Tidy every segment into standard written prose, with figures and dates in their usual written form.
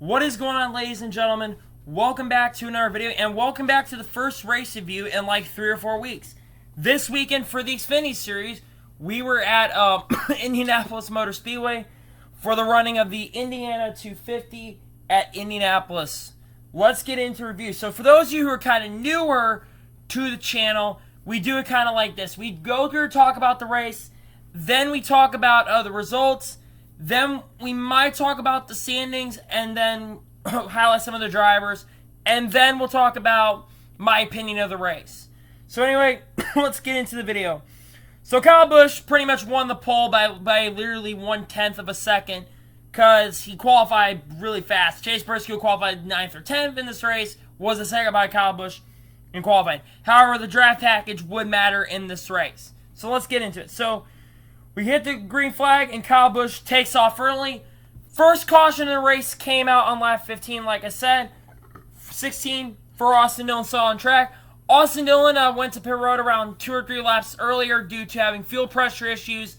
What is going on, ladies and gentlemen? Welcome back to another video, and welcome back to the first race review in like 3 or 4 weeks. This weekend for the Xfinity Series, we were at Indianapolis Motor Speedway for the running of the Indiana 250 at Indianapolis. Let's get into review. So for those of you who are kind of newer to the channel, we do it kind of like this. We go through, talk about the race, then we talk about the results, then we might talk about the standings, and then highlight some of the drivers, and then we'll talk about my opinion of the race. So anyway, let's get into the video. So Kyle Busch pretty much won the pole by literally 1/10 of a second because he qualified really fast. Chase Briscoe qualified 9th or 10th in this race, was a second by Kyle Busch in qualifying. However, the draft package would matter in this race. So let's get into it. So we hit the green flag, and Kyle Busch takes off early. First caution in the race came out on lap 15, like I said. 16 for Austin Dillon still on track. Austin Dillon went to pit road around 2 or 3 laps earlier due to having fuel pressure issues.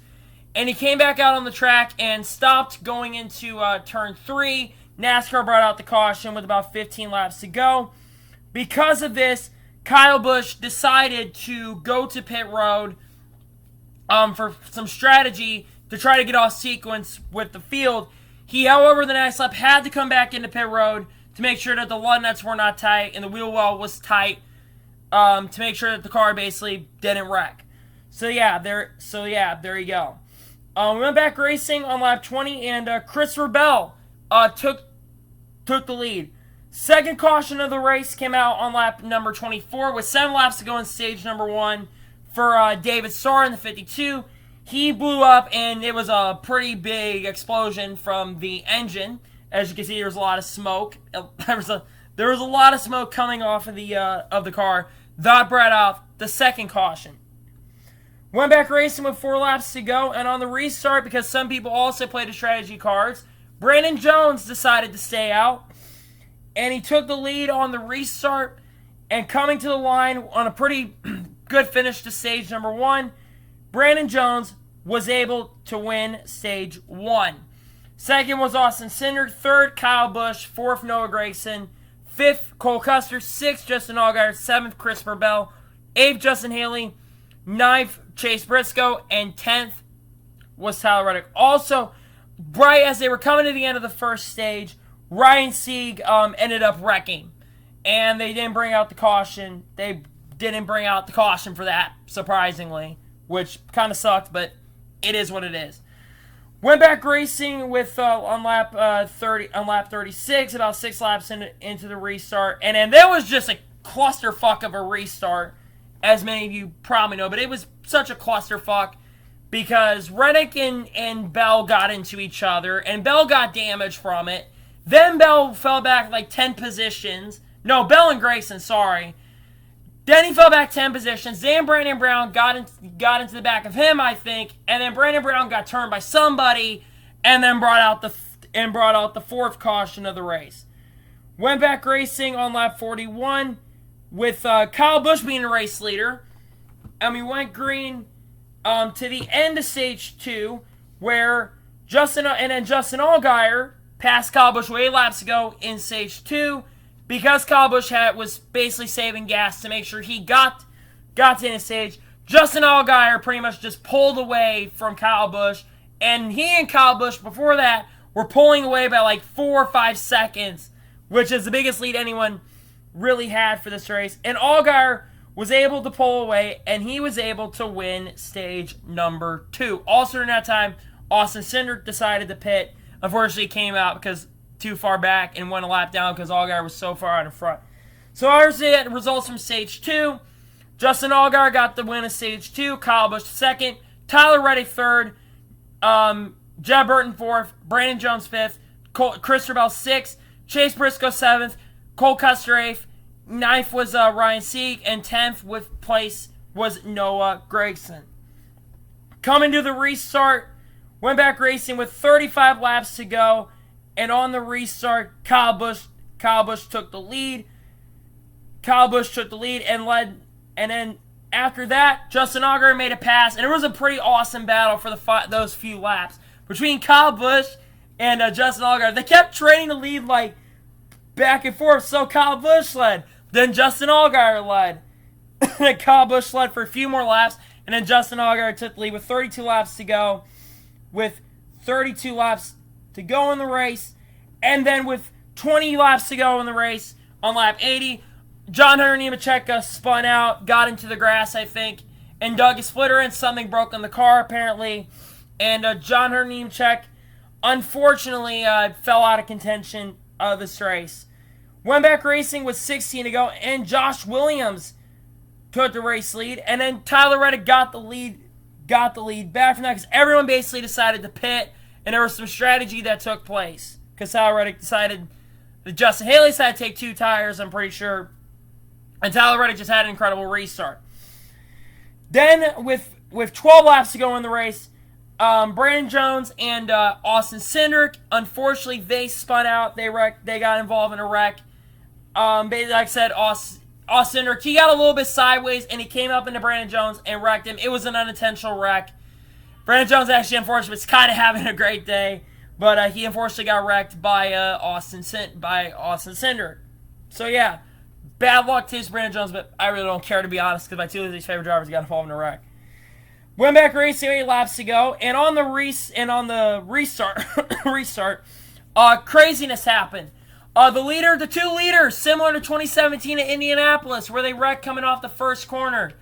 And he came back out on the track and stopped going into turn 3. NASCAR brought out the caution with about 15 laps to go. Because of this, Kyle Busch decided to go to pit road for some strategy to try to get off sequence with the field. He, however, the next lap had to come back into pit road to make sure that the lug nuts were not tight and the wheel well was tight, to make sure that the car basically didn't wreck. So yeah, there you go. We went back racing on lap 20, and Christopher Bell took the lead. Second caution of the race came out on lap number 24 with 7 laps to go in stage number 1 for David Starr in the 52. He blew up, and it was a pretty big explosion from the engine. As you can see, there was a lot of smoke. There was a lot of smoke coming off of the car. That brought off the second caution. Went back racing with 4 laps to go, and on the restart, because some people also played the strategy cards, Brandon Jones decided to stay out, and he took the lead on the restart, and coming to the line on a pretty good finish to stage number 1, Brandon Jones was able to win stage 1. Second was Austin Cindric. Third, Kyle Busch. Fourth, Noah Gragson. Fifth, Cole Custer. Sixth, Justin Allgaier. Seventh, Christopher Bell. Eighth, Justin Haley. Ninth, Chase Briscoe. And 10th was Tyler Reddick. Also, right as they were coming to the end of the first stage, Ryan Sieg ended up wrecking. And they didn't bring out the caution. They didn't bring out the caution for that, surprisingly, which kind of sucked, but it is what it is. Went back racing with on lap 36, about 6 laps into the restart, and then there was just a clusterfuck of a restart, as many of you probably know, but it was such a clusterfuck because Reddick and Bell got into each other, and Bell got damaged from it. Then Bell fell back like 10 positions. No, Bell and Grayson, sorry. Then he fell back 10 positions. Then Brandon Brown got into the back of him, I think, and then Brandon Brown got turned by somebody, and then brought out the fourth caution of the race. Went back racing on lap 41 with Kyle Busch being the race leader, and we went green to the end of stage 2, where Justin Allgaier passed Kyle Busch with 8 laps to go in stage 2. Because Kyle Busch was basically saving gas to make sure he got to the stage, Justin Allgaier pretty much just pulled away from Kyle Busch, and he and Kyle Busch before that were pulling away by like 4 or 5 seconds, which is the biggest lead anyone really had for this race. And Allgaier was able to pull away, and he was able to win stage number 2. Also during that time, Austin Cindric decided to pit. Unfortunately, he came out because too far back and went a lap down because Allgaier was so far out in front. So obviously that results from stage 2. Justin Allgaier got the win of stage 2. Kyle Busch second. Tyler Reddick third. Jeb Burton fourth. Brandon Jones fifth. Christopher Bell sixth. Chase Briscoe seventh. Cole Custer eighth. Ninth was Ryan Sieg, and 10th with place was Noah Gragson. Coming to the restart, went back racing with 35 laps to go. And on the restart, Kyle Busch took the lead. Kyle Busch took the lead and led. And then after that, Justin Allgaier made a pass. And it was a pretty awesome battle for those few laps between Kyle Busch and Justin Allgaier. They kept trading the lead like back and forth. So Kyle Busch led, then Justin Allgaier led, and Kyle Busch led for a few more laps, and then Justin Allgaier took the lead with 32 laps to go. With 32 laps to go in the race, and then with 20 laps to go in the race, on lap 80, John Hunter Nemechek spun out, got into the grass, I think, and dug a splitter in. Something broke in the car, apparently. And John Hunter Nemechek, unfortunately, fell out of contention of this race. Went back racing with 16 to go, and Josh Williams took the race lead. And then Tyler Reddick got the lead back from that because everyone basically decided to pit, and there was some strategy that took place because Tyler Reddick decided that Justin Haley decided to take 2 tires, I'm pretty sure, and Tyler Reddick just had an incredible restart. Then, with 12 laps to go in the race, Brandon Jones and Austin Cindric, unfortunately, they spun out. They got involved in a wreck. Like I said, Austin Cindric, he got a little bit sideways, and he came up into Brandon Jones and wrecked him. It was an unintentional wreck. Brandon Jones actually, unfortunately, was kind of having a great day, but he unfortunately got wrecked by Austin Cindric. So, yeah, bad luck to Brandon Jones, but I really don't care, to be honest, because my 2 of his favorite drivers got involved in a wreck. Went back racing, 8 laps to go, and on the restart, craziness happened. The 2 leaders, similar to 2017 at Indianapolis, where they wrecked coming off the first corner.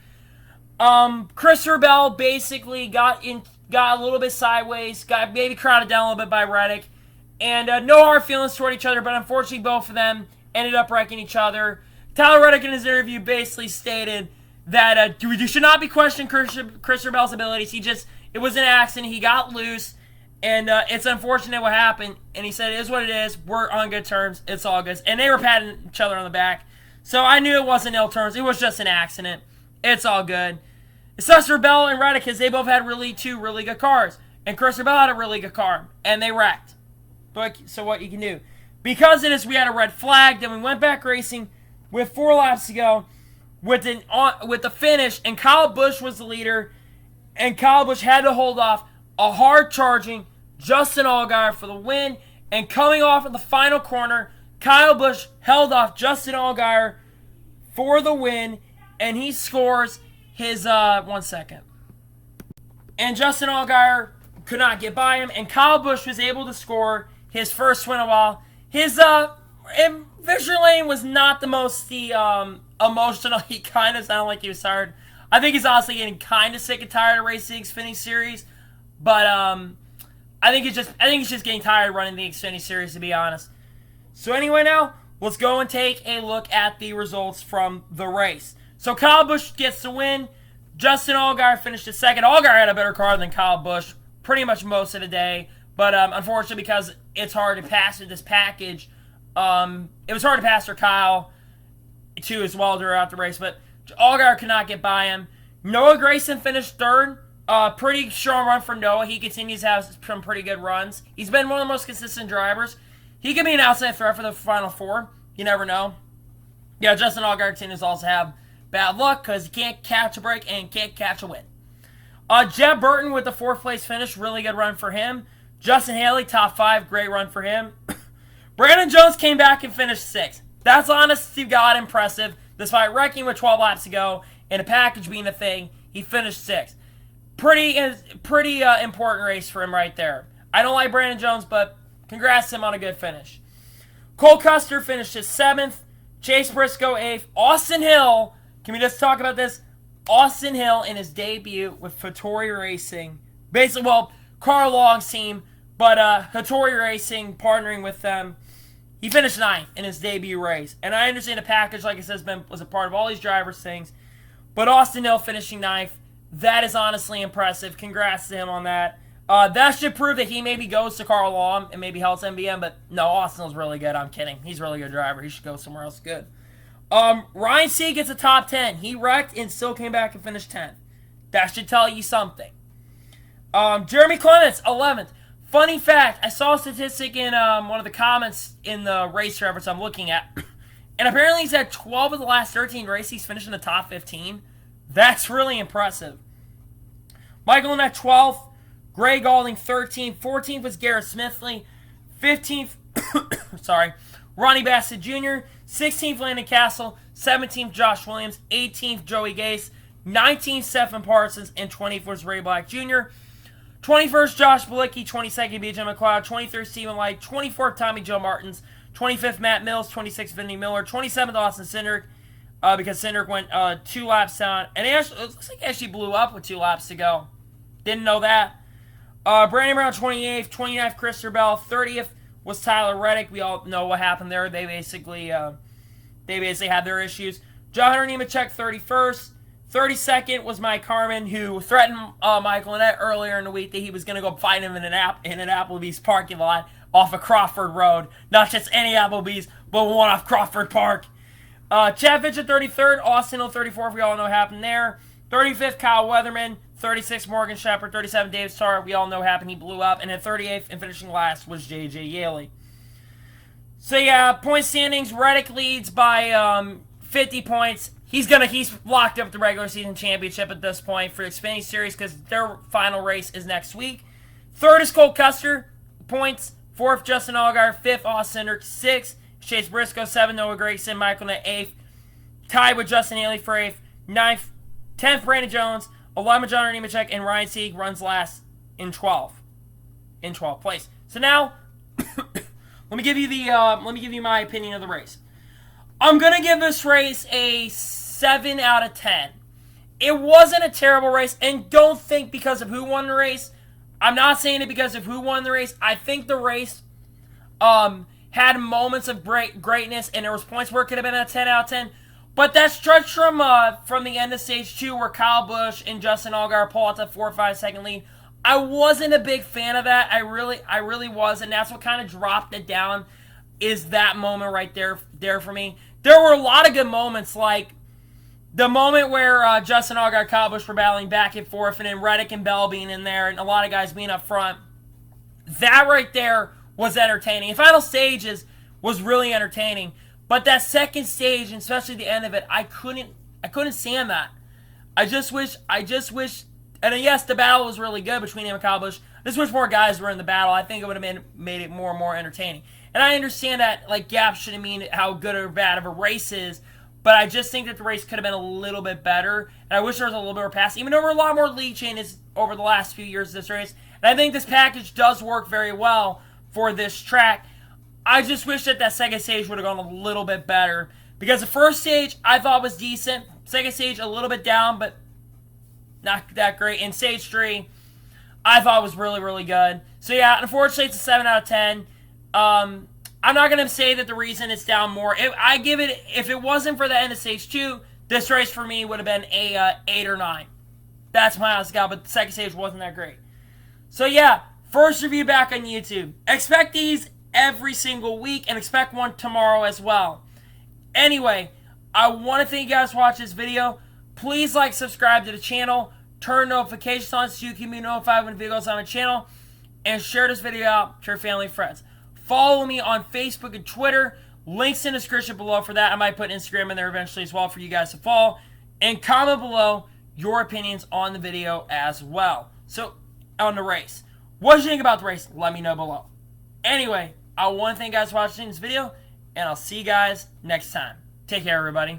Christopher Bell basically got a little bit sideways, got maybe crowded down a little bit by Reddick, and no hard feelings toward each other, but unfortunately both of them ended up wrecking each other. Tyler Reddick in his interview basically stated that you should not be questioning Christopher Bell's abilities. It was an accident. He got loose, and it's unfortunate what happened. And he said, it is what it is. We're on good terms. It's all good. And they were patting each other on the back. So I knew it wasn't ill terms. It was just an accident. It's all good. It's Christopher Bell and Reddick, because they both had two really good cars. And Christopher Bell had a really good car, and they wrecked. So what you can do. Because of this, we had a red flag. Then we went back racing with 4 laps to go. With the finish, and Kyle Busch was the leader, and Kyle Busch had to hold off a hard-charging Justin Allgaier for the win, and coming off in the final corner, Kyle Busch held off Justin Allgaier for the win, and he scores his, one second. And Justin Allgaier could not get by him, and Kyle Busch was able to score his first win in a while. His, victory lane was not the most, emotional. He kind of sounded like he was tired. I think he's honestly getting kind of sick and tired of racing the Xfinity Series, but I think he's just getting tired running the Xfinity Series, to be honest. So anyway, now let's go and take a look at the results from the race. So Kyle Busch gets the win. Justin Allgaier finished in second. Allgaier had a better car than Kyle Busch pretty much most of the day, but unfortunately, because it's hard to pass through this package, it was hard to pass for Kyle too as well throughout the race, but Allgaier could not get by him. Noah Gragson finished third. Pretty strong run for Noah. He continues to have some pretty good runs. He's been one of the most consistent drivers. He could be an outside threat for the Final Four. You never know. Yeah, Justin Allgaier continues to also have bad luck because he can't catch a break and can't catch a win. Jeb Burton with the 4th place finish. Really good run for him. Justin Haley, top 5. Great run for him. Brandon Jones came back and finished 6th. That's honest to God impressive. Despite wrecking with 12 laps to go and a package being a thing, he finished 6th. Pretty important race for him right there. I don't like Brandon Jones, but congrats to him on a good finish. Cole Custer finished his 7th. Chase Briscoe 8th. Austin Hill, can we just talk about this? Austin Hill in his debut with Hattori Racing. Basically, well, Carl Long's team, but Hattori Racing partnering with them. He finished 9th in his debut race. And I understand the package, like I said, was a part of all these drivers' things. But Austin Hill finishing 9th, that is honestly impressive. Congrats to him on that. That should prove that he maybe goes to Carl Long and maybe helps MBM. But no, Austin Hill's really good. I'm kidding. He's a really good driver. He should go somewhere else good. Ryan Sieg gets a top 10. He wrecked and still came back and finished 10th. That should tell you something. Jeremy Clements, 11th. Funny fact, I saw a statistic in one of the comments in the race reference I'm looking at, and apparently he's had 12 of the last 13 races he's finished in the top 15. That's really impressive. Michael Annett, 12th. Gray Galding, 13th. 14th was Garrett Smithley. 15th, sorry, Ronnie Bassett Jr., 16th, Landon Castle, 17th, Josh Williams, 18th, Joey Gase, 19th, Stephen Parsons, and 20th was Ray Black Jr., 21st, Josh Bilicki, 22nd, B.J. McLeod, 23rd, Stephen Light, 24th, Tommy Joe Martins, 25th, Matt Mills, 26th, Vinny Miller, 27th, Austin Cindric, because Cindric went 2 laps down, and it looks like he actually blew up with 2 laps to go. Didn't know that. Brandon Brown, 28th, 29th, Christopher Bell, 30th was Tyler Reddick. We all know what happened there. They basically had their issues. John Hunter Nemechek, 31st. 32nd was Mike Harmon, who threatened Michael Annett earlier in the week that he was going to go fight him in an Applebee's parking lot off of Crawford Road. Not just any Applebee's, but one off Crawford Park. Chad Fitch 33rd, Austin Hill 34th. We all know what happened there. 35th, Kyle Weatherman. 36th, Morgan Shepherd. 37th, Dave Starr. We all know what happened. He blew up. And then 38th and finishing last was J.J. Yaley. So yeah, point standings. Reddick leads by 50 points. He's locked up the regular season championship at this point for the Xfinity Series because their final race is next week. 3rd is Cole Custer, points. 4th, Justin Allgaier. 5th, Austin Cindric. 6th, Chase Briscoe. 7th, Noah Gragson. Michael Annett. 8th, tied with Justin Haley for 8th. 9th, 10th, Brandon Jones. 11th, John Nemechek, and Ryan Sieg runs last in 12th place. So now, let me give you my opinion of the race. I'm gonna give this race a 7 out of 10. It wasn't a terrible race, and don't think because of who won the race. I'm not saying it because of who won the race. I think the race had moments of greatness, and there was points where it could have been a 10 out of 10. But that stretch from the end of stage 2 where Kyle Busch and Justin Allgaier pull out the 4 or 5 second lead, I wasn't a big fan of that. I really was, and that's what kind of dropped it down. Is that moment right there for me? There were a lot of good moments, like the moment where Justin Allgaier and Kyle Busch were battling back and forth, and then Reddick and Bell being in there, and a lot of guys being up front. That right there was entertaining. And final stages was really entertaining. But that second stage, and especially the end of it, I couldn't stand that. I just wish, and yes, the battle was really good between him and Kyle Busch. I just wish more guys were in the battle. I think it would have made it more and more entertaining. And I understand that like gaps shouldn't mean how good or bad of a race is, but I just think that the race could have been a little bit better. And I wish there was a little bit more passing. Even though there were a lot more lead changes over the last few years of this race. And I think this package does work very well for this track. I just wish that second stage would have gone a little bit better. Because the first stage I thought was decent. Second stage a little bit down, but not that great. And stage 3 I thought was really, really good. So yeah, unfortunately it's a 7 out of 10. I'm not going to say that the reason it's down more. If it wasn't for the end of stage 2, this race for me would have been a 8 or 9. That's my honest God, but the second stage wasn't that great. So yeah, first review back on YouTube. Expect these every single week, and expect one tomorrow as well. Anyway, I want to thank you guys for watching this video. Please like, subscribe to the channel, turn notifications on so you can be notified when videos on the channel, and share this video out to your family and friends. Follow me on Facebook and Twitter. Links in the description below for that. I might put Instagram in there eventually as well for you guys to follow. And comment below your opinions on the video as well. So, on the race. What did you think about the race? Let me know below. Anyway, I want to thank you guys for watching this video, and I'll see you guys next time. Take care, everybody.